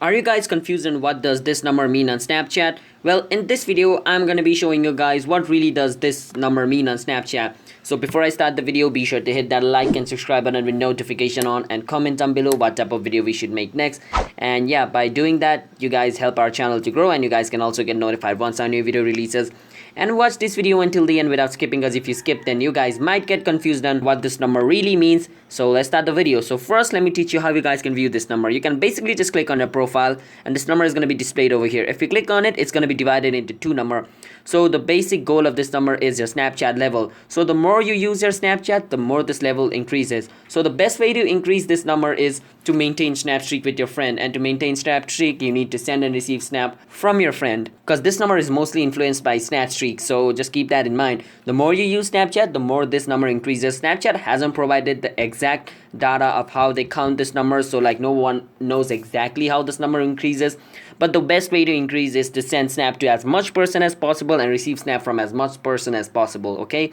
Are you guys confused on what does this number mean on Snapchat? Well, in this video, I'm gonna be showing you guys what really does this number mean on Snapchat. So before I start the video, be sure to hit that like and subscribe button with notification on and comment down below what type of video we should make next. And yeah, by doing that, you guys help our channel to grow and you guys can also get notified once our new video releases. And watch this video until the end without skipping, because if you skip then you guys might get confused on what this number really means. So let's start the video. So first let me teach you how you guys can view this number. You can basically just click on your profile and this number is going to be displayed over here. If you click on it, it's going to be divided into two numbers. So the basic goal of this number is your Snapchat level. So the more you use your Snapchat, the more this level increases. So the best way to increase this number is to maintain snap streak with your friend, and to maintain snap streak you need to send and receive snap from your friend, because this number is mostly influenced by snap streak. So just keep that in mind. The more you use Snapchat, the more this number increases. Snapchat hasn't provided the exact data of how they count this number, so like no one knows exactly how this number increases, but the best way to increase is to send snap to as much person as possible and receive snap from as much person as possible. Okay,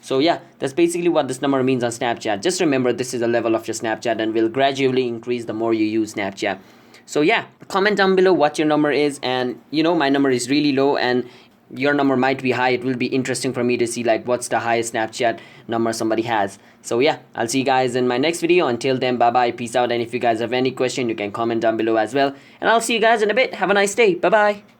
so yeah, that's basically what this number means on Snapchat. Just remember, this is the level of your Snapchat and will gradually increase the more you use Snapchat. So yeah, comment down below what your number is, and you know my number is really low and your number might be high. It will be interesting for me to see like what's the highest Snapchat number somebody has. So yeah, I'll see you guys in my next video. Until then, bye bye, peace out, and if you guys have any question you can comment down below as well, and I'll see you guys in a bit. Have a nice day. Bye bye.